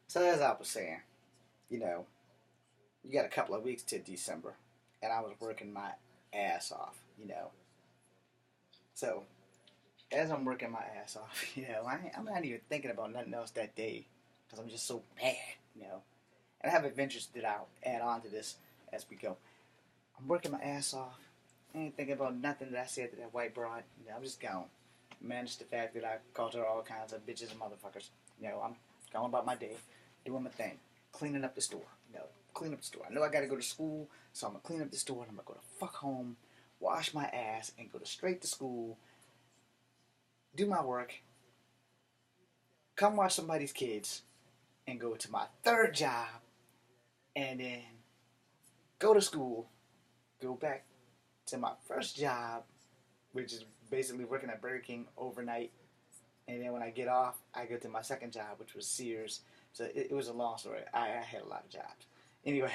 So as I was saying, you know, you got a couple of weeks to December, and I was working my ass off, So as I'm working my ass off, I'm not even thinking about nothing else that day because I'm just so mad. And I have adventures that I'll add on to this as we go. I'm working my ass off. I ain't thinking about nothing that I said to that white broad. I'm just gone. Manage the fact that I called her all kinds of bitches and motherfuckers. I'm going about my day, doing my thing, cleaning up the store. Clean up the store. I know I gotta go to school, so I'm gonna clean up the store and I'm gonna go to fuck home, wash my ass, and go straight to school, do my work, come watch somebody's kids, and go to my third job, and then go to school, go back to my first job, which is basically working at Burger King overnight. And then when I get off, I go to my second job, which was Sears. So it was a long story. I had a lot of jobs. Anyway,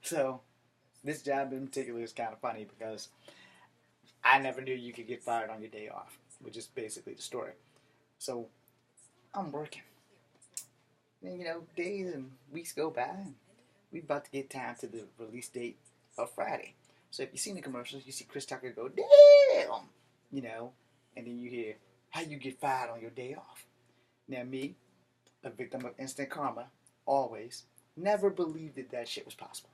so this job in particular is kind of funny because I never knew you could get fired on your day off, which is basically the story. So I'm working. And, days and weeks go by, and we about to get time to the release date of Friday. So if you've seen the commercials, you see Chris Tucker go, damn, and then you hear, how you get fired on your day off. Now me, a victim of instant karma, always, never believed that shit was possible.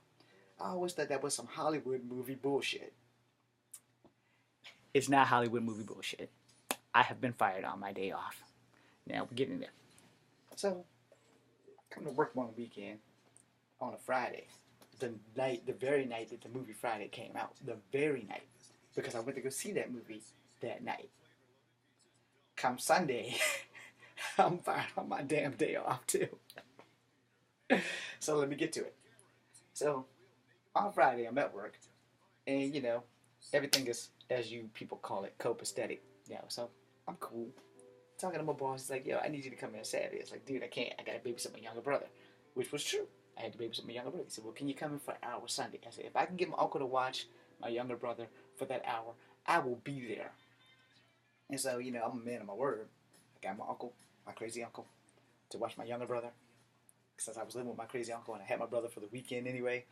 I always thought that was some Hollywood movie bullshit. It's not Hollywood movie bullshit. I have been fired on my day off. Now we're getting there. So, I come to work one weekend on a Friday. The very night that the movie Friday came out. The very night. Because I went to go see that movie that night. Come Sunday, I'm fired on my damn day off too. So let me get to it. So on Friday, I'm at work, and everything is, as you people call it, copacetic. So I'm cool. Talking to my boss, he's like, yo, I need you to come in Saturday. It's like, dude, I can't. I got to babysit my younger brother, which was true. I had to babysit my younger brother. He said, well, can you come in for an hour Sunday? I said, if I can get my uncle to watch my younger brother for that hour, I will be there. And so, I'm a man of my word. I got my uncle, my crazy uncle, to watch my younger brother. Since I was living with my crazy uncle and I had my brother for the weekend anyway.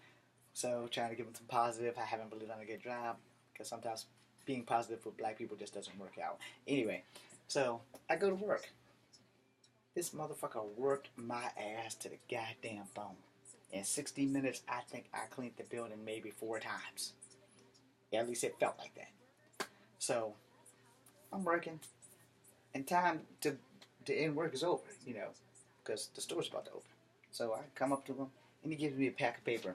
So, trying to give him some positive. I haven't really done a good job because sometimes being positive for black people just doesn't work out. Anyway, so I go to work. This motherfucker worked my ass to the goddamn bone. In 60 minutes, I think I cleaned the building maybe 4 times. Yeah, at least it felt like that. So, I'm working, and time to end work is over, because the store's about to open. So I come up to him, and he gives me a pack of paper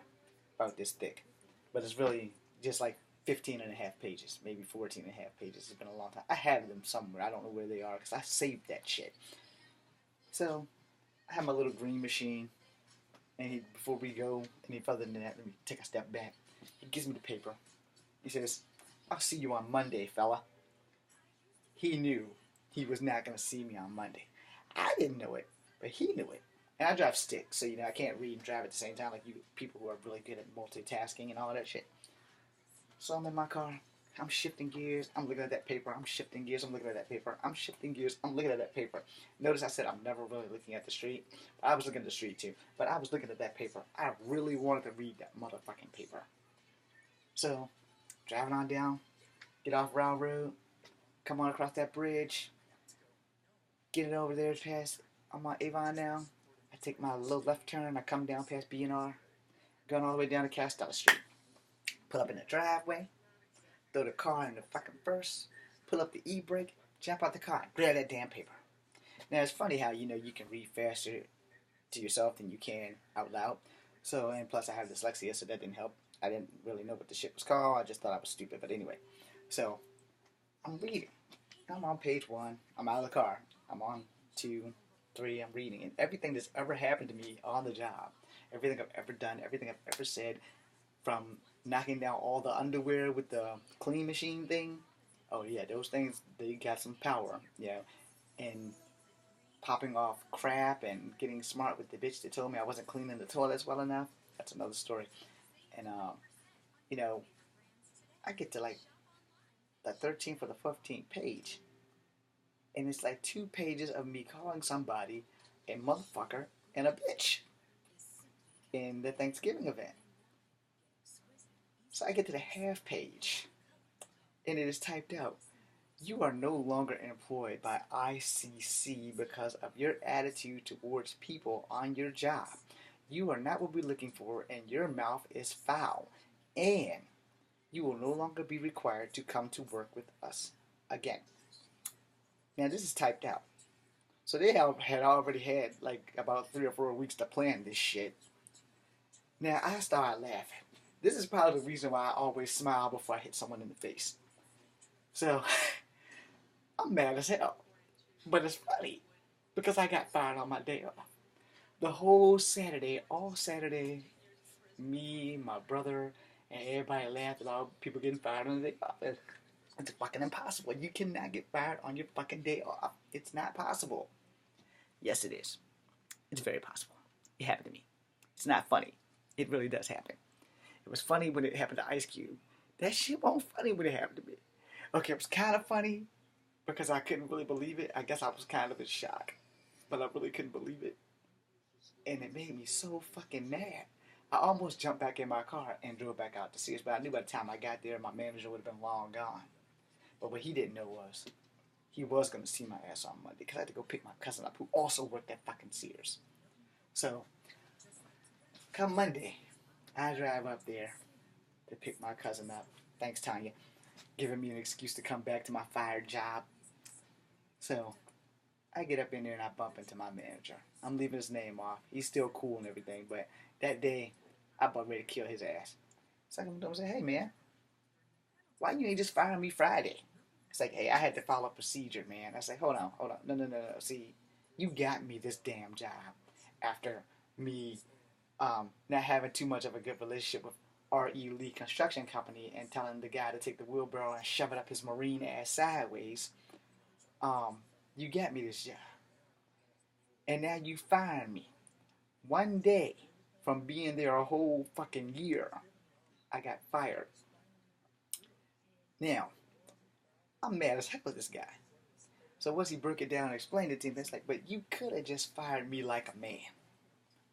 about this thick. But it's really just like 15 and a half pages, maybe 14 and a half pages. It's been a long time. I have them somewhere. I don't know where they are because I saved that shit. So I have my little green machine, and before we go any further than that, let me take a step back. He gives me the paper. He says, I'll see you on Monday, fella. He knew he was not going to see me on Monday. I didn't know it, but he knew it. And I drive stick, so I can't read and drive at the same time like you people who are really good at multitasking and all that shit. So I'm in my car. I'm shifting gears. I'm looking at that paper. I'm shifting gears. I'm looking at that paper. I'm shifting gears. I'm looking at that paper. Notice I said I'm never really looking at the street. I was looking at the street too, but I was looking at that paper. I really wanted to read that motherfucking paper. So, driving on down, get off Round Road, come on across that bridge, get it over there past, I'm on Avon now. I take my little left turn, I come down past B&R, going all the way down to Castella Street. Pull up in the driveway, throw the car in the fucking first, pull up the e-brake, jump out the car, and grab that damn paper. Now it's funny how, you can read faster to yourself than you can out loud. So, and plus I have dyslexia, so that didn't help. I didn't really know what the shit was called, I just thought I was stupid, but anyway. So, I'm reading. I'm on page 1, I'm out of the car. I'm on 2, 3, I'm reading. And everything that's ever happened to me on the job, everything I've ever done, everything I've ever said, from knocking down all the underwear with the clean machine thing, oh yeah, those things, they got some power, and popping off crap and getting smart with the bitch that told me I wasn't cleaning the toilets well enough, that's another story. And, I get to like the 13th or the 15th page, and it's like 2 pages of me calling somebody a motherfucker and a bitch in the Thanksgiving event. So I get to the half page, and it is typed out. You are no longer employed by ICC because of your attitude towards people on your job. You are not what we're looking for, and your mouth is foul. And you will no longer be required to come to work with us again. Now, this is typed out. So they had already had like about 3 or 4 weeks to plan this shit. Now, I started laughing. This is probably the reason why I always smile before I hit someone in the face. So, I'm mad as hell. But it's funny because I got fired on my day off. The whole Saturday, all Saturday, me, my brother, and everybody laughed at all people getting fired on the day off. It's fucking impossible. You cannot get fired on your fucking day off. It's not possible. Yes, it is. It's very possible. It happened to me. It's not funny. It really does happen. It was funny when it happened to Ice Cube. That shit wasn't funny when it happened to me. Okay, it was kind of funny because I couldn't really believe it. I guess I was kind of in shock, but I really couldn't believe it. And it made me so fucking mad. I almost jumped back in my car and drove back out to see us, but I knew by the time I got there, my manager would have been long gone. But what he didn't know was he was going to see my ass on Monday because I had to go pick my cousin up who also worked at fucking Sears. So, come Monday, I drive up there to pick my cousin up. Thanks, Tanya. Giving me an excuse to come back to my fired job. So, I get up in there and I bump into my manager. I'm leaving his name off. He's still cool and everything, but that day, I about ready to kill his ass. So I come to him and say, hey man, why you ain't just firing me Friday? It's like, hey, I had to follow a procedure, man. I was like, hold on. No. See, you got me this damn job after me not having too much of a good relationship with R.E. Lee Construction Company and telling the guy to take the wheelbarrow and shove it up his marine ass sideways. You got me this job. And now you fire me. One day from being there a whole fucking year, I got fired. Now, I'm mad as hell at this guy. So once he broke it down and explained it to me, it's like, but you could have just fired me like a man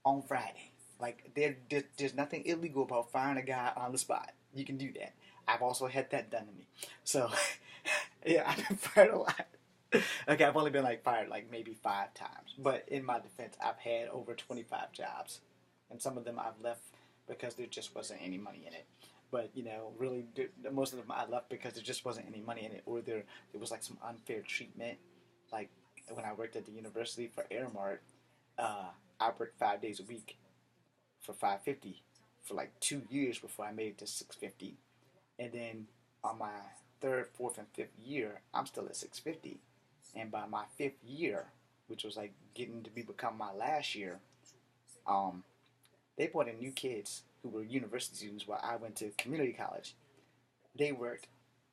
on Friday. Like, there's nothing illegal about firing a guy on the spot. You can do that. I've also had that done to me. So, yeah, I've been fired a lot. Okay, I've only been like fired like maybe 5 times. But in my defense, I've had over 25 jobs. And some of them I've left because there just wasn't any money in it. But, you know, really, most of them I left because there just wasn't any money in it. Or there was like some unfair treatment. Like when I worked at the university for Airmart, I worked 5 days a week for $5.50 for like 2 years before I made it to $6.50. And then on my 3rd, 4th, and 5th year, I'm still at $6.50. And by my 5th year, which was like getting to become my last year, they brought in new kids who were university students while I went to community college. They worked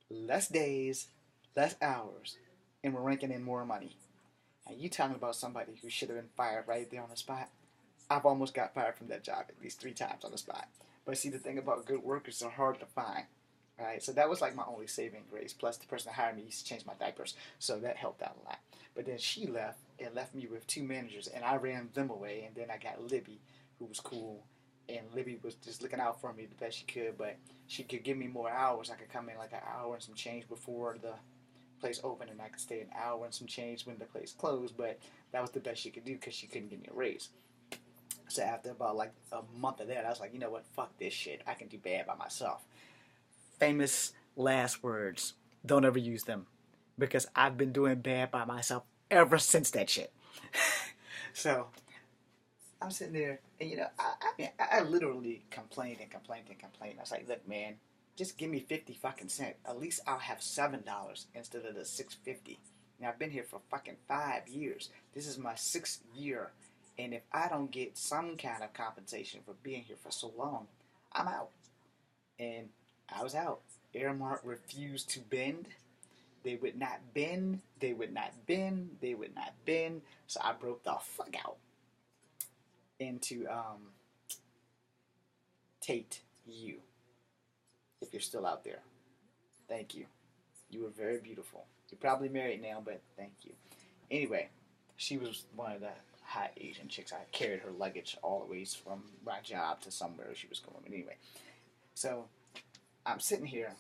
less days, less hours, and were ranking in more money. And you talking about somebody who should have been fired right there on the spot? I've almost got fired from that job at least 3 times on the spot. But see, the thing about good workers, they're hard to find. Right? So that was like my only saving grace. Plus, the person that hired me used to change my diapers. So that helped out a lot. But then she left and left me with 2 managers. And I ran them away. And then I got Libby, who was cool. And Libby was just looking out for me the best she could. But she could give me more hours. I could come in like an hour and some change before the place opened. And I could stay an hour and some change when the place closed. But that was the best she could do because she couldn't give me a raise. So after about like a month of that, I was like, you know what? Fuck this shit. I can do bad by myself. Famous last words. Don't ever use them. Because I've been doing bad by myself ever since that shit. So, I'm sitting there, and you know, I literally complained. I was like, look, man, just give me 50 fucking cents. At least I'll have $7 instead of the $6.50. Now, I've been here for fucking 5 years. This is my 6th year. And if I don't get some kind of compensation for being here for so long, I'm out. And I was out. Airmart refused to bend. They would not bend. So I broke the fuck out into Tate U. If you're still out there. Thank you. You were very beautiful. You're probably married now, but thank you. Anyway, she was one of the hot Asian chicks. I carried her luggage all the ways from my job to somewhere she was going. But anyway, so I'm sitting here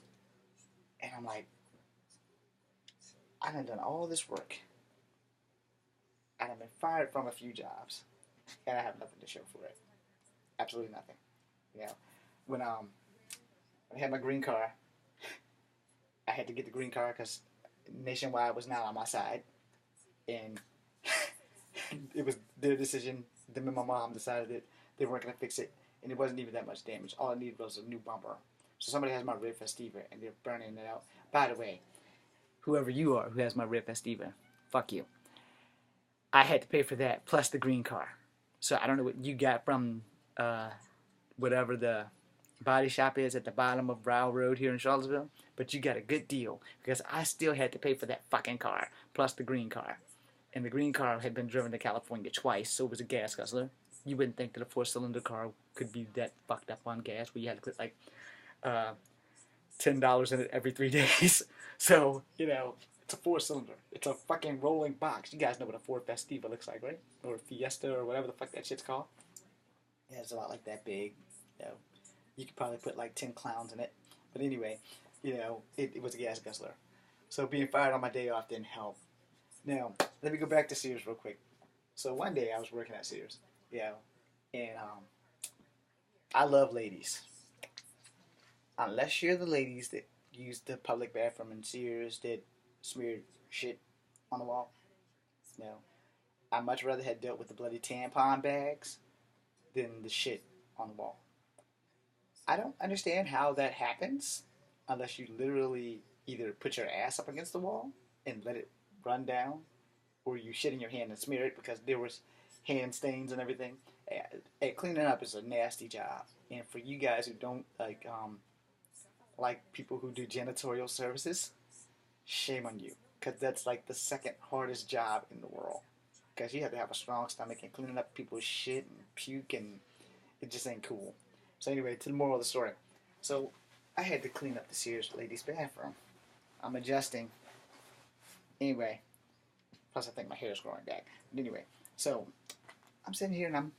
and I'm like, I done all this work. And I've been fired from a few jobs, and I have nothing to show for it. Absolutely nothing. You know, when I had my green card, I had to get the green card because Nationwide was not on my side, and it was their decision. Them and my mom decided that they weren't going to fix it, and it wasn't even that much damage. All I needed was a new bumper. So somebody has my red Festiva, and they're burning it out. By the way, whoever you are who has my red Festiva, fuck you. I had to pay for that plus the green car. So I don't know what you got from whatever the body shop is at the bottom of Brow Road here in Charlottesville, but you got a good deal because I still had to pay for that fucking car plus the green car. And the green car had been driven to California twice, so it was a gas guzzler. You wouldn't think that a 4-cylinder car could be that fucked up on gas where you had to put like $10 in it every 3 days. So, you know, it's a 4-cylinder. It's a fucking rolling box. You guys know what a Ford Festiva looks like, right? Or a Fiesta or whatever the fuck that shit's called. Yeah, it's about like that big. You know, you could probably put like 10 clowns in it. But anyway, you know, it was a gas guzzler. So being fired on my day off didn't help. Now, let me go back to Sears real quick. So one day I was working at Sears, you know, and I love ladies. Unless you're the ladies that use the public bathroom in Sears that smeared shit on the wall. You know, I much rather had dealt with the bloody tampon bags than the shit on the wall. I don't understand how that happens unless you literally either put your ass up against the wall and let it run down, or you shit in your hand and smear it because there was hand stains and everything. Hey, cleaning up is a nasty job, and for you guys who don't like people who do janitorial services, shame on you, because that's like the second hardest job in the world. Because you have to have a strong stomach, and cleaning up people's shit and puke, and it just ain't cool. So anyway, to the moral of the story. So I had to clean up the Sears ladies' bathroom. I'm adjusting. Anyway, plus I think my hair is growing back. But anyway, so I'm sitting here and I'm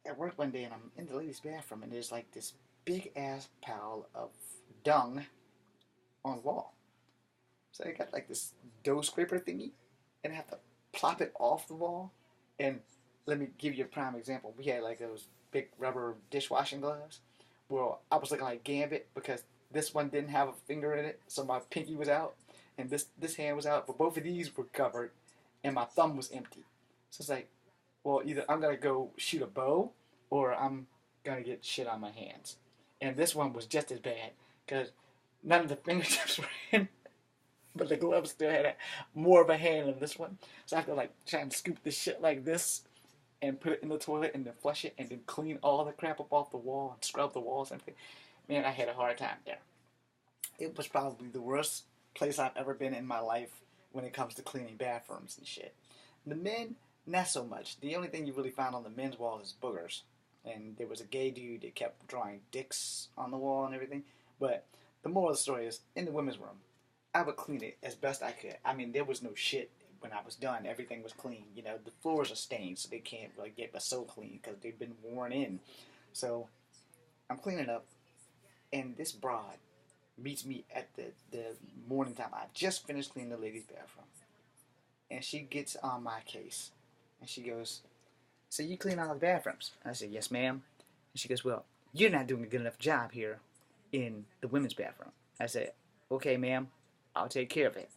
at work one day and I'm in the ladies' bathroom and there's like this big ass pile of dung on the wall. So I got like this dough scraper thingy and I have to plop it off the wall. And let me give you a prime example. We had like those big rubber dishwashing gloves. Well, I was looking like Gambit because this one didn't have a finger in it, so my pinky was out, and this hand was out, but both of these were covered, and my thumb was empty. So it's like, well, either I'm gonna go shoot a bow, or I'm gonna get shit on my hands. And this one was just as bad because none of the fingertips were in, but the glove still had more of a hand than this one. So I have to like try and scoop this shit like this and put it in the toilet and then flush it and then clean all the crap up off the wall and scrub the walls and everything. Man, I had a hard time there. It was probably the worst place I've ever been in my life when it comes to cleaning bathrooms and shit. The men, not so much. The only thing you really found on the men's wall is boogers. And there was a gay dude that kept drawing dicks on the wall and everything. But the moral of the story is, in the women's room, I would clean it as best I could. I mean, there was no shit when I was done. Everything was clean. You know, the floors are stained, so they can't really get but so clean because they've been worn in. So I'm cleaning up, and this broad meets me at the morning time. I just finished cleaning the ladies' bathroom. And she gets on my case. And she goes, so you clean all the bathrooms? I said, yes, ma'am. And she goes, well, you're not doing a good enough job here in the women's bathroom. I said, okay, ma'am, I'll take care of it.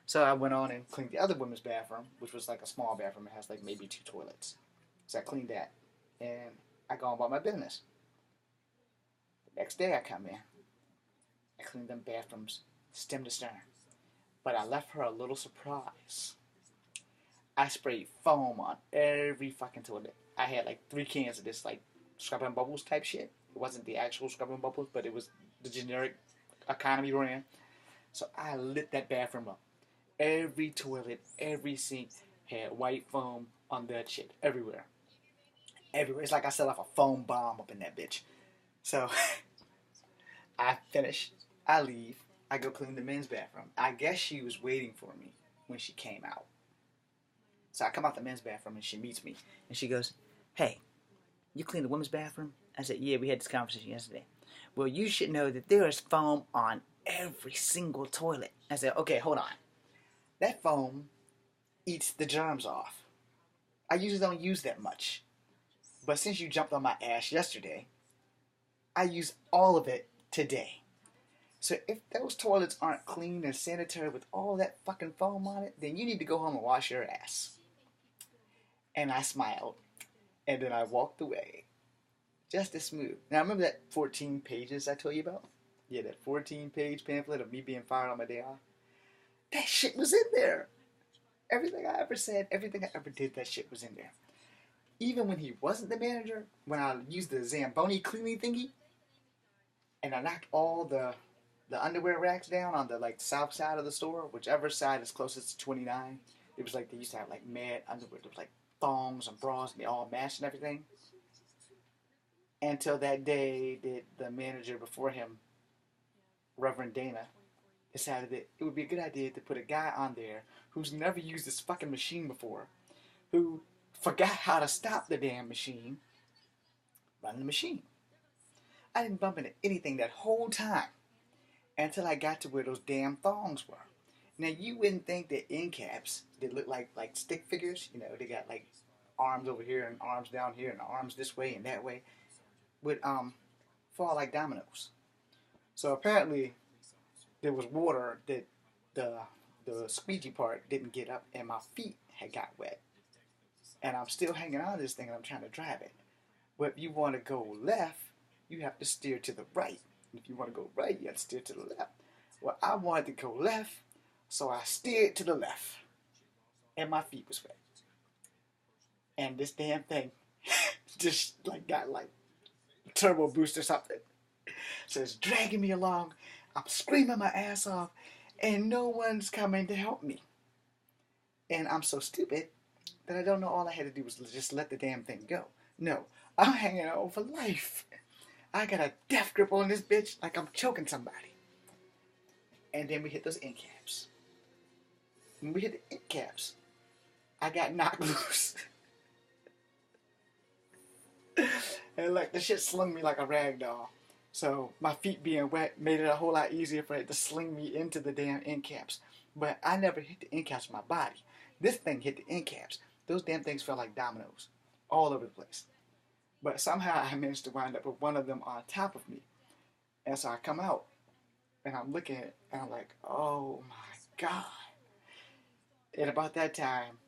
So I went on and cleaned the other women's bathroom, which was like a small bathroom. It has like maybe 2 toilets. So I cleaned that. And I go on about my business. The next day I come in. I cleaned them bathrooms stem to stern. But I left her a little surprise. I sprayed foam on every fucking toilet. I had like 3 cans of this like scrubbing bubbles type shit. It wasn't the actual scrubbing bubbles, but it was the generic economy brand. So I lit that bathroom up. Every toilet, every sink had white foam on that shit. Everywhere. Everywhere. It's like I set off a foam bomb up in that bitch. So I finish. I leave. I go clean the men's bathroom. I guess she was waiting for me when she came out. So I come out the men's bathroom and she meets me and she goes, "Hey, you clean the women's bathroom?" I said, "Yeah, we had this conversation yesterday." "Well, you should know that there is foam on every single toilet." I said, "Okay, hold on. That foam eats the germs off. I usually don't use that much. But since you jumped on my ass yesterday, I use all of it today. So if those toilets aren't clean and sanitary with all that fucking foam on it, then you need to go home and wash your ass." And I smiled. And then I walked away. Just as smooth. Now remember that 14 pages I told you about? Yeah, that 14-page pamphlet of me being fired on my day off? That shit was in there. Everything I ever said, everything I ever did, that shit was in there. Even when he wasn't the manager, when I used the Zamboni cleaning thingy, and I knocked all the underwear racks down on the like south side of the store, whichever side is closest to 29. It was like they used to have like mad underwear. There was like thongs and bras and they all matched and everything. Until that day that the manager before him, Reverend Dana, decided that it would be a good idea to put a guy on there who's never used this fucking machine before, who forgot how to stop the damn machine, run the machine. I didn't bump into anything that whole time until I got to where those damn thongs were. Now you wouldn't think that end caps that look like stick figures, you know, they got like arms over here and arms down here and arms this way and that way, would fall like dominoes. So apparently there was water that the squeegee part didn't get up and my feet had got wet. And I'm still hanging on to this thing and I'm trying to drive it. But if you want to go left, you have to steer to the right. If you want to go right, you have to steer to the left. Well, I wanted to go left, so I steered to the left. And my feet was wet. And this damn thing just like got like turbo boost or something. So it's dragging me along. I'm screaming my ass off. And no one's coming to help me. And I'm so stupid that I don't know all I had to do was just let the damn thing go. No, I'm hanging on for life. I got a death grip on this bitch like I'm choking somebody. And then we hit those end caps. When we hit the end caps, I got knocked loose. And like the shit slung me like a rag doll. So my feet being wet made it a whole lot easier for it to sling me into the damn end caps. But I never hit the end caps with my body. This thing hit the end caps. Those damn things felt like dominoes all over the place. But somehow I managed to wind up with one of them on top of me. And so I come out and I'm looking at it and I'm like, oh my God. And about that time,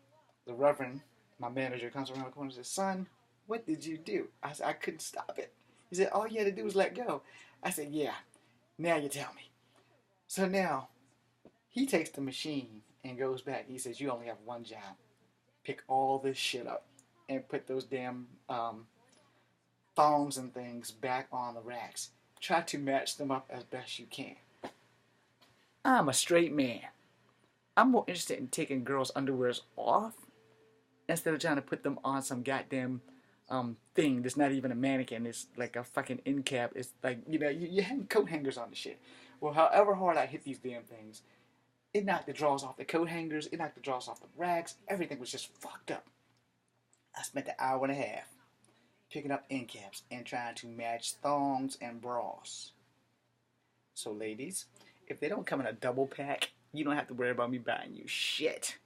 the Reverend, my manager, comes around the corner and says, "Son, what did you do?" I said, "I couldn't stop it." He said, "All you had to do was let go." I said, "Yeah, now you tell me." So now he takes the machine and goes back. He says, "You only have one job. Pick all this shit up and put those damn thongs and things back on the racks. Try to match them up as best you can." I'm a straight man. I'm more interested in taking girls' underwears off instead of trying to put them on some goddamn thing that's not even a mannequin. It's like a fucking end cap. It's like, you know, you hang coat hangers on the shit. Well, however hard I hit these damn things, it knocked the drawers off the coat hangers. It knocked the drawers off the racks. Everything was just fucked up. I spent an hour and a half picking up end caps and trying to match thongs and bras. So ladies, if they don't come in a double pack, you don't have to worry about me buying you shit.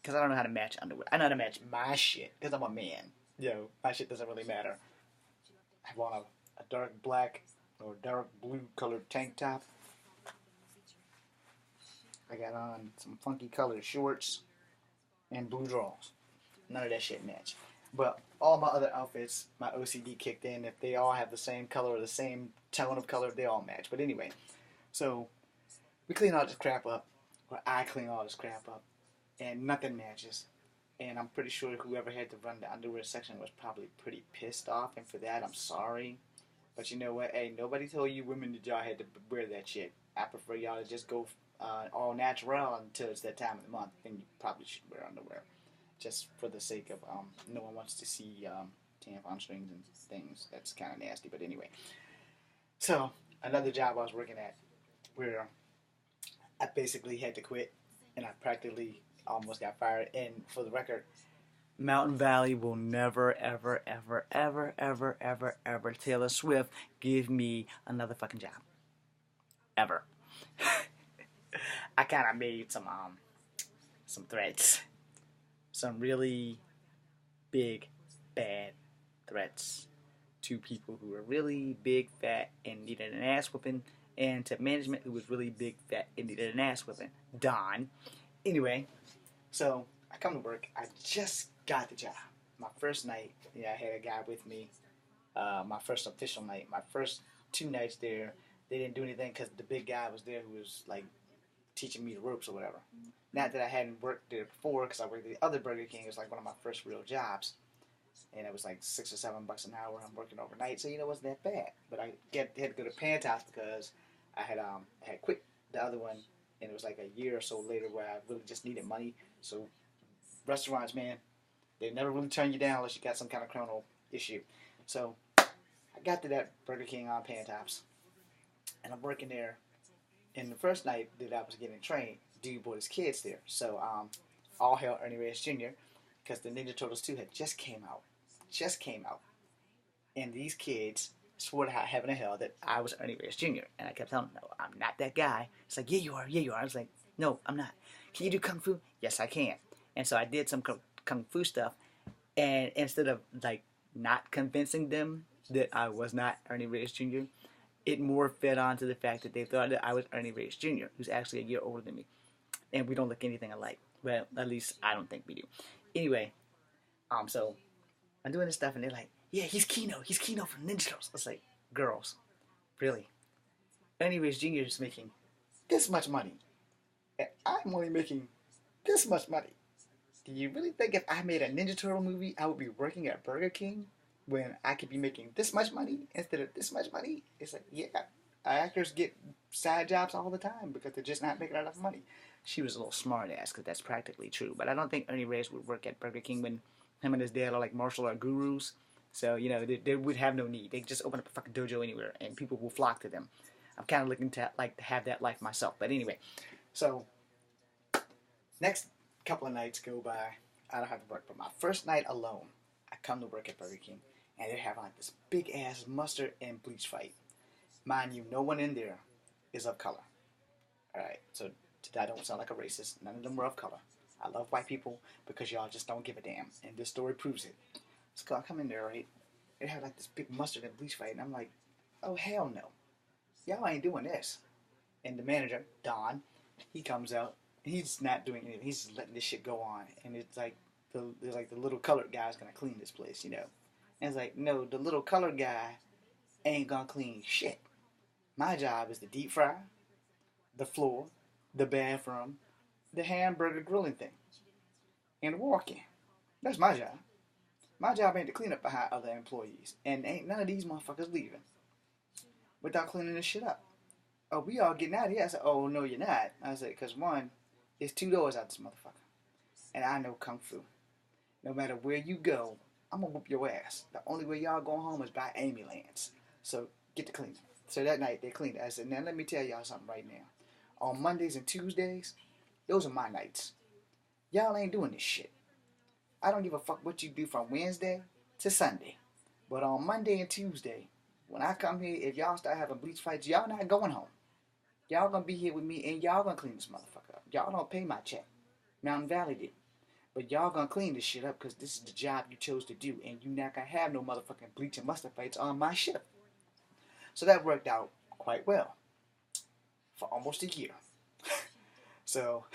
Because I don't know how to match underwear. I know how to match my shit because I'm a man. Yo, my shit doesn't really matter. I want a dark black or dark blue colored tank top. I got on some funky colored shorts and blue drawers. None of that shit match. But all my other outfits, my OCD kicked in. If they all have the same color or the same tone of color, they all match. But anyway, so we clean all this crap up. Or I clean all this crap up. And nothing matches. And I'm pretty sure whoever had to run the underwear section was probably pretty pissed off. And for that, I'm sorry. But you know what? Hey, nobody told you women that y'all had to wear that shit. I prefer y'all to just go all natural until it's that time of the month. Then you probably should wear underwear. Just for the sake of no one wants to see tampon strings and things. That's kind of nasty. But anyway. So, another job I was working at where I basically had to quit. And I practically almost got fired. And for the record, Mountain Valley will never, ever, ever, ever, ever, ever, ever, Taylor Swift, give me another fucking job. Ever. I kind of made some threats, some really big, bad threats to people who were really big, fat, and needed an ass whipping, and to management who was really big, fat, and needed an ass whipping. Don. Anyway, so I come to work. I just got the job. My first night, I had a guy with me. My first official night. My first 2 nights there, they didn't do anything because the big guy was there who was like teaching me the ropes or whatever. Not that I hadn't worked there before, because I worked at the other Burger King. It was like one of my first real jobs. And it was like $6 or $7 an hour. I'm working overnight, so it wasn't that bad. But I had to go to Pantos because I had quit the other one, and it was like a year or so later where I really just needed money. So restaurants, man, they never really turn you down unless you got some kind of criminal issue. So I got to that Burger King on Pantops, and I'm working there. And the first night that I was getting trained, dude brought his kids there. So all hail Ernie Reyes Jr. because the Ninja Turtles 2 had just came out. And these kids swore to heaven and hell that I was Ernie Reyes Jr. And I kept telling them, no, I'm not that guy. It's like, yeah, you are. I was like, no, I'm not. Can you do Kung Fu? Yes, I can. And so I did some Kung Fu stuff. And instead of, like, not convincing them that I was not Ernie Reyes Jr., it more fed on to the fact that they thought that I was Ernie Reyes Jr., who's actually a year older than me. And we don't look anything alike. Well, at least I don't think we do. Anyway, so I'm doing this stuff, and they're like, yeah, he's Kino from Ninja Turtles. I was like, girls, really? Ernie Reyes Jr. is making this much money, and I'm only making this much money. Do you really think if I made a Ninja Turtle movie, I would be working at Burger King when I could be making this much money instead of this much money? It's like, yeah, actors get side jobs all the time because they're just not making enough money. She was a little smart ass because that's practically true. But I don't think Ernie Reyes would work at Burger King when him and his dad are like martial art gurus. So, they would have no need. They just open up a fucking dojo anywhere and people will flock to them. I'm kind of looking to have that life myself. But anyway, so next couple of nights go by. I don't have to work. But my first night alone, I come to work at Burger King and they're having like this big ass mustard and bleach fight. Mind you, no one in there is of color. Alright, so I don't sound like a racist. None of them were of color. I love white people because y'all just don't give a damn. And this story proves it. So I come in there, right? They have like this big mustard and bleach fight. And I'm like, oh, hell no. Y'all ain't doing this. And the manager, Don, he comes out. And he's not doing anything. He's just letting this shit go on. And it's like, the little colored guy's going to clean this place, And it's like, no, the little colored guy ain't going to clean shit. My job is to deep fry, the floor, the bathroom, the hamburger grilling thing, and walk-in. That's my job. My job ain't to clean up behind other employees. And ain't none of these motherfuckers leaving without cleaning this shit up. Oh, we all getting out of here. I said, oh, no, you're not. I said, because one, there's 2 doors out this motherfucker. And I know Kung Fu. No matter where you go, I'm going to whoop your ass. The only way y'all going home is by Amy Lands. So get to cleaning. So that night, they cleaned it. I said, now let me tell y'all something right now. On Mondays and Tuesdays, those are my nights. Y'all ain't doing this shit. I don't give a fuck what you do from Wednesday to Sunday. But on Monday and Tuesday, when I come here, if y'all start having bleach fights, y'all not going home. Y'all gonna be here with me and y'all gonna clean this motherfucker up. Y'all don't pay my check. Mountain Valley did. But y'all gonna clean this shit up because this is the job you chose to do. And you not gonna have no motherfucking bleach and mustard fights on my shift. So that worked out quite well. For almost a year. So,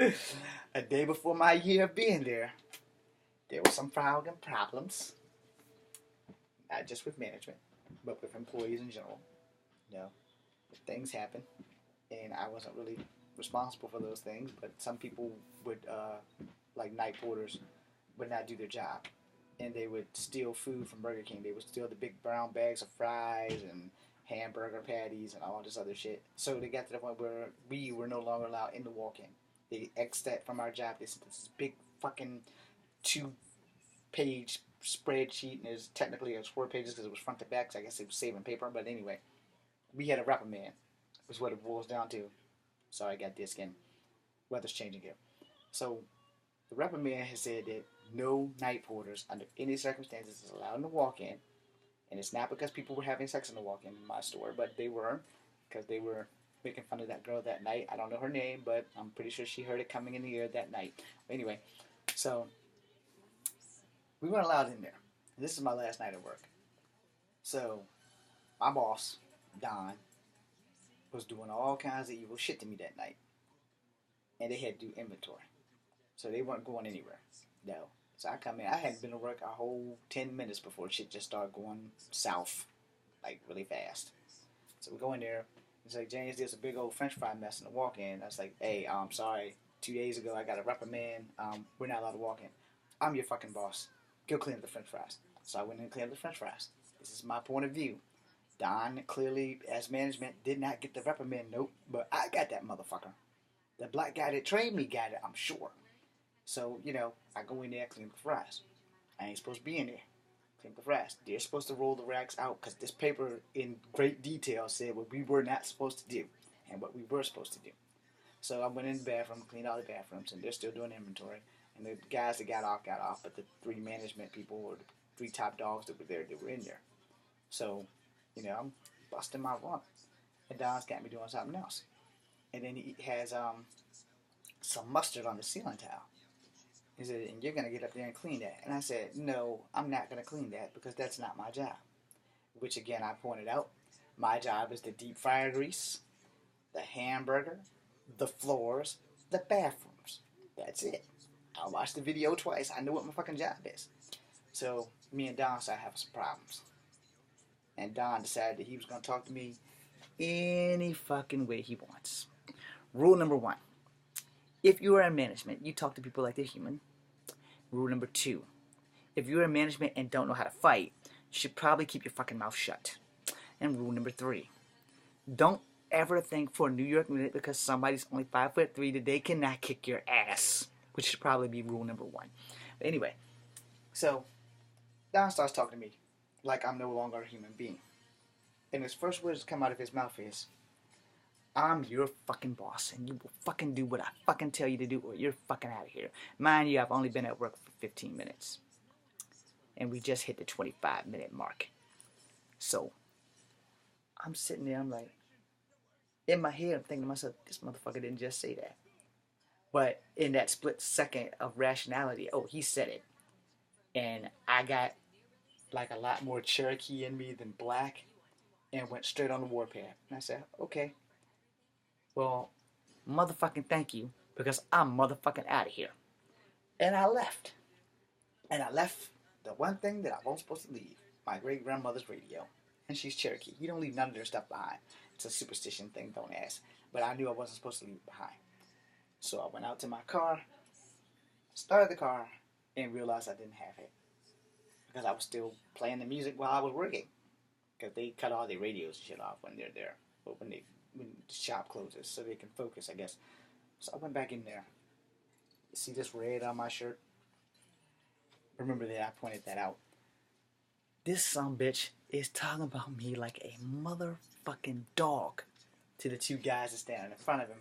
a day before my year of being there were some fucking problems. Not just with management, but with employees in general. Things happen, and I wasn't really responsible for those things, but some people would, like night porters, would not do their job. And they would steal food from Burger King. They would steal the big brown bags of fries and hamburger patties and all this other shit. So they got to the point where we were no longer allowed in the walk-in. They X'd that from our job. This big fucking 2-page spreadsheet, and it's technically it was 4 pages because it was front to back, so I guess it was saving paper. But anyway, we had a reprimand, was what it boils down to. Sorry, I got this again. Weather's changing here. So the reprimand has said that no night porters under any circumstances is allowed to walk in. And it's not because people were having sex in the walk-in in my store, but they were, because they were making fun of that girl that night. I don't know her name, but I'm pretty sure she heard it coming in the air that night. But anyway, so we weren't allowed in there. This is my last night of work. So my boss, Don, was doing all kinds of evil shit to me that night. And they had to do inventory. So they weren't going anywhere. No. So I come in. I hadn't been to work a whole 10 minutes before shit just started going south, like really fast. So we go in there. It's like, James, there's a big old French fry mess in the walk-in. I was like, hey, I'm sorry. 2 days ago I got a reprimand. We're not allowed to walk in. I'm your fucking boss. Go clean up the French fries. So I went in and cleaned up the French fries. This is my point of view. Don clearly, as management, did not get the reprimand note, but I got that motherfucker. The black guy that trained me got it, I'm sure. So, I go in there, clean the fries. I ain't supposed to be in there. Clean the fries. They're supposed to roll the racks out because this paper in great detail said what we were not supposed to do and what we were supposed to do. So I went in the bathroom, cleaned all the bathrooms, and they're still doing inventory. And the guys that got off, but the 3 management people or the 3 top dogs that were there, they were in there. So, I'm busting my rump. And Don's got me doing something else. And then he has some mustard on the ceiling tile. He said, and you're going to get up there and clean that. And I said, no, I'm not going to clean that because that's not my job. Which, again, I pointed out, my job is the deep fryer grease, the hamburger, the floors, the bathrooms. That's it. I watched the video twice. I know what my fucking job is. So, me and Don started having some problems. And Don decided that he was going to talk to me any fucking way he wants. Rule number 1. If you are in management, you talk to people like they're human. Rule number 2. If you're in management and don't know how to fight, you should probably keep your fucking mouth shut. And rule number 3. Don't ever think for a New York minute because somebody's only 5'3" that they cannot kick your ass. Which should probably be rule number 1. But anyway, so Don starts talking to me like I'm no longer a human being. And his first words that come out of his mouth is, I'm your fucking boss, and you will fucking do what I fucking tell you to do, or you're fucking out of here. Mind you, I've only been at work for 15 minutes. And we just hit the 25-minute mark. So, I'm sitting there, I'm like, in my head, I'm thinking to myself, this motherfucker didn't just say that. But in that split second of rationality, oh, he said it. And I got like a lot more Cherokee in me than black and went straight on the warpath. And I said, okay. Well, motherfucking thank you, because I'm motherfucking out of here. And I left. And I left the one thing that I wasn't supposed to leave, my great-grandmother's radio. And she's Cherokee. You don't leave none of their stuff behind. It's a superstition thing, don't ask. But I knew I wasn't supposed to leave it behind. So I went out to my car, started the car, and realized I didn't have it. Because I was still playing the music while I was working. Because they cut all their radios and shit off when they're there. But when the shop closes, so they can focus, I guess. So I went back in there. You see this red on my shirt? Remember that I pointed that out. This sumbitch is talking about me like a motherfucking dog to the 2 guys that standing in front of him.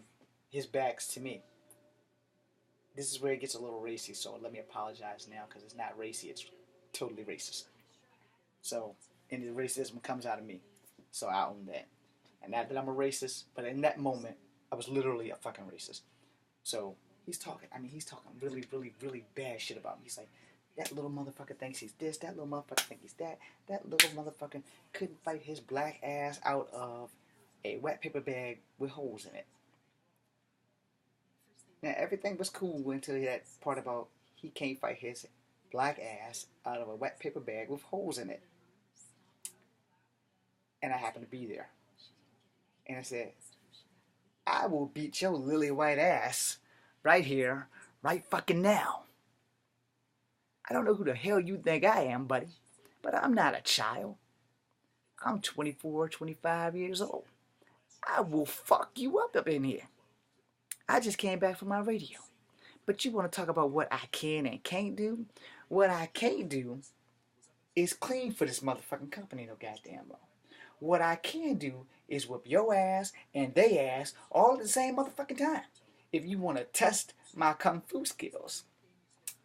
His back's to me. This is where it gets a little racy, so let me apologize now because it's not racy, it's totally racist. So, and the racism comes out of me. So I own that. And not that I'm a racist, but in that moment, I was literally a fucking racist. So, he's talking really, really, really bad shit about me. He's like, that little motherfucker thinks he's this, that little motherfucker thinks he's that little motherfucker couldn't fight his black ass out of a wet paper bag with holes in it. Now, everything was cool until that part about he can't fight his black ass out of a wet paper bag with holes in it. And I happened to be there. And I said, I will beat your lily white ass right here, right fucking now. I don't know who the hell you think I am, buddy, but I'm not a child. I'm 24, 25 years old. I will fuck you up in here. I just came back from my radio. But you want to talk about what I can and can't do? What I can't do is clean for this motherfucking company no goddamn well. What I can do is whip your ass and they ass all at the same motherfucking time. if you want to test my kung fu skills.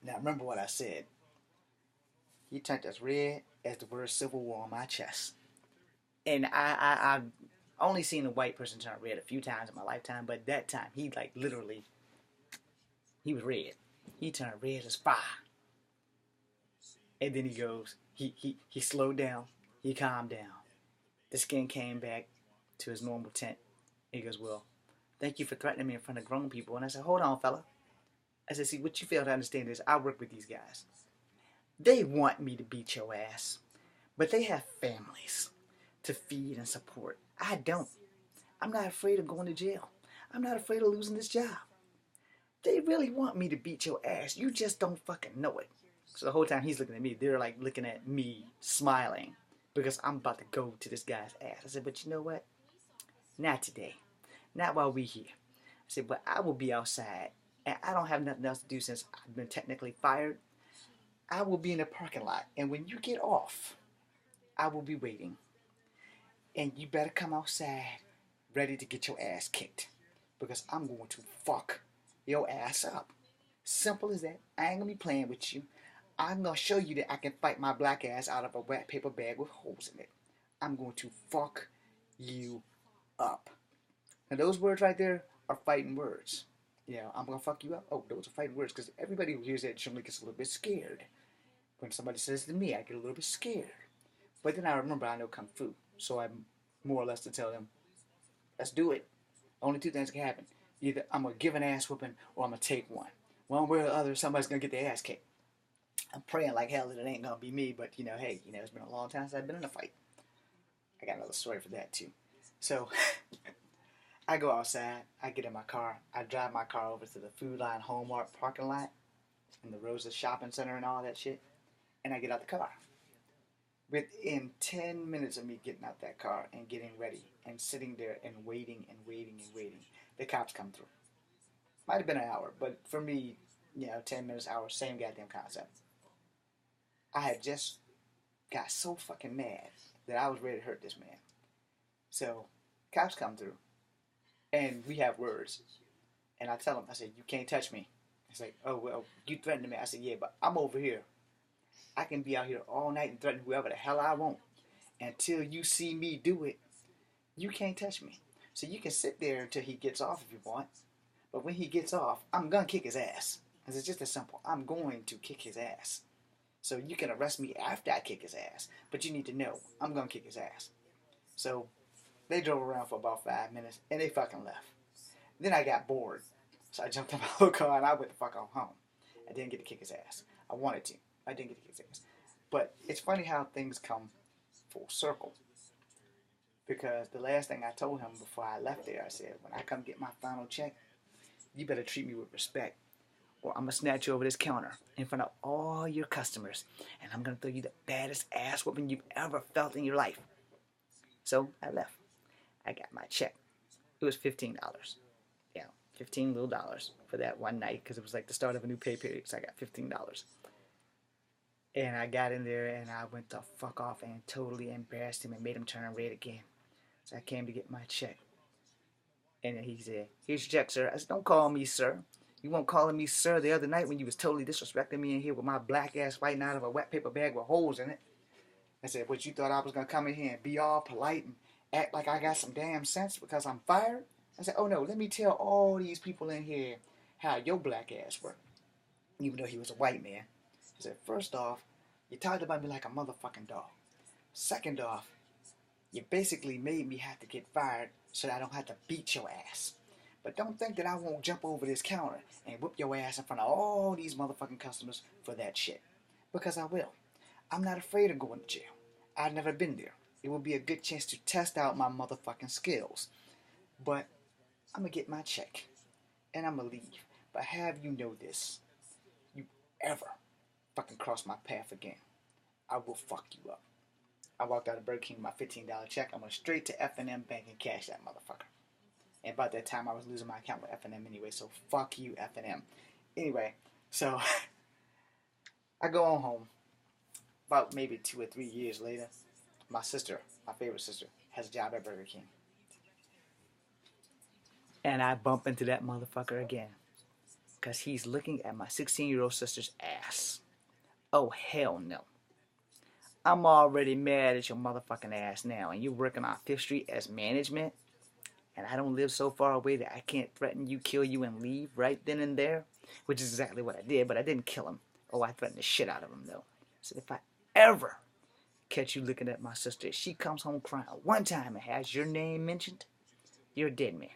Now remember what I said. He turned as red as the word Civil War on my chest. And I've only seen a white person turn red a few times in my lifetime, but that time he like literally, he was red. He turned red as fire. And then he goes, he slowed down, he calmed down. The skin came back to his normal tint. He goes, well, thank you for threatening me in front of grown people. And I said, hold on, fella. I said, see, what you fail to understand is I work with these guys. They want me to beat your ass, but they have families to feed and support. I don't. I'm not afraid of going to jail. I'm not afraid of losing this job. They really want me to beat your ass. You just don't fucking know it. So the whole time he's looking at me, they're like looking at me, smiling, because I'm about to go to this guy's ass. I said, but you know what? Not today. Not while we here. I said, but I will be outside, and I don't have nothing else to do since I've been technically fired. I will be in the parking lot, and when you get off, I will be waiting. And you better come outside ready to get your ass kicked, because I'm going to fuck your ass up. Simple as that. I ain't gonna be playing with you. I'm gonna show you that I can fight my black ass out of a wet paper bag with holes in it. I'm going to fuck you up. Now those words right there are fighting words. Yeah, I'm gonna fuck you up. Oh, those are fighting words, because everybody who hears that generally gets a little bit scared. When somebody says to me, I get a little bit scared. But then I remember I know Kung Fu, so I'm more or less to tell them, let's do it. Only two things can happen. Either I'm going to give an ass whooping or I'm going to take one. One way or the other, somebody's going to get their ass kicked. I'm praying like hell that it ain't going to be me, but, hey, it's been a long time since I've been in a fight. I got another story for that, too. So, I go outside, I get in my car, I drive my car over to the Food Line Hallmark parking lot and the Rosa Shopping Center and all that shit, and I get out the car. Within 10 minutes of me getting out that car and getting ready and sitting there and waiting, the cops come through. Might have been an hour, but for me, 10 minutes, hour, same goddamn concept. I had just got so fucking mad that I was ready to hurt this man. So, cops come through, and we have words. And I tell him, I said, you can't touch me. He's like, oh, well, you threatened me. I said, yeah, but I'm over here. I can be out here all night and threaten whoever the hell I want. Until you see me do it, you can't touch me. So you can sit there until he gets off if you want. But when he gets off, I'm going to kick his ass. Because it's just as simple. I'm going to kick his ass. So you can arrest me after I kick his ass. But you need to know, I'm going to kick his ass. So they drove around for about 5 minutes and they fucking left. Then I got bored. So I jumped in my little car and I went the fuck on home. I didn't get to kick his ass. I wanted to. I didn't get to kick his ass. But it's funny how things come full circle. Because the last thing I told him before I left there, I said, when I come get my final check, you better treat me with respect, or I'm going to snatch you over this counter in front of all your customers, and I'm going to throw you the baddest ass whooping you've ever felt in your life. So I left. I got my check. It was $15. Yeah, $15 little dollars for that one night, because it was like the start of a new pay period, so I got $15. And I got in there and I went the fuck off and totally embarrassed him and made him turn red again. So I came to get my check. And then he said, here's your check, sir. I said, don't call me sir. You weren't calling me sir the other night when you was totally disrespecting me in here with my black ass fighting out of a wet paper bag with holes in it. I said, what, you thought I was going to come in here and be all polite and act like I got some damn sense because I'm fired? I said, oh no, let me tell all these people in here how your black ass worked. Even though he was a white man. I said, first off, you talked about me like a motherfucking dog. Second off, you basically made me have to get fired so that I don't have to beat your ass. But don't think that I won't jump over this counter and whip your ass in front of all these motherfucking customers for that shit. Because I will. I'm not afraid of going to jail. I've never been there. It will be a good chance to test out my motherfucking skills. But I'm going to get my check. And I'm going to leave. But have you know this. You ever fucking cross my path again, I will fuck you up. I walked out of Burger King with my $15 check. I went straight to F&M Bank and cashed that motherfucker. And about that time, I was losing my account with F&M anyway, so fuck you, F&M. Anyway, so I go on home. About maybe 2 or 3 years later, my sister, my favorite sister, has a job at Burger King. And I bump into that motherfucker again. Because he's looking at my 16-year-old sister's ass. Oh, hell no. I'm already mad at your motherfucking ass now. And you're working on 5th Street as management. And I don't live so far away that I can't threaten you, kill you, and leave right then and there. Which is exactly what I did, but I didn't kill him. Oh, I threatened the shit out of him, though. So if I ever catch you looking at my sister, if she comes home crying one time and has your name mentioned, you're a dead man.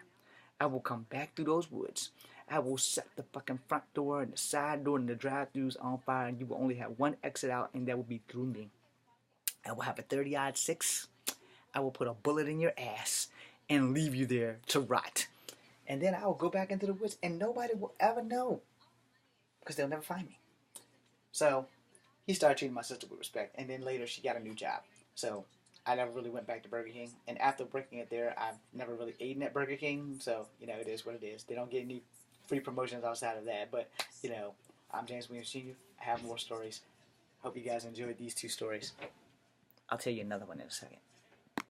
I will come back through those woods. I will set the fucking front door and the side door and the drive-thrus on fire, and you will only have one exit out, and that will be through me. I will have a 30-06. I will put a bullet in your ass and leave you there to rot. And then I will go back into the woods, and nobody will ever know, because they'll never find me. So he started treating my sister with respect, and then later she got a new job. So I never really went back to Burger King, and after working it there, I've never really eaten at Burger King, so, you know, it is what it is. They don't get any free promotions outside of that, but, you know, I'm James Williams Sr. I have more stories. Hope you guys enjoyed these 2 stories. I'll tell you another one in a second.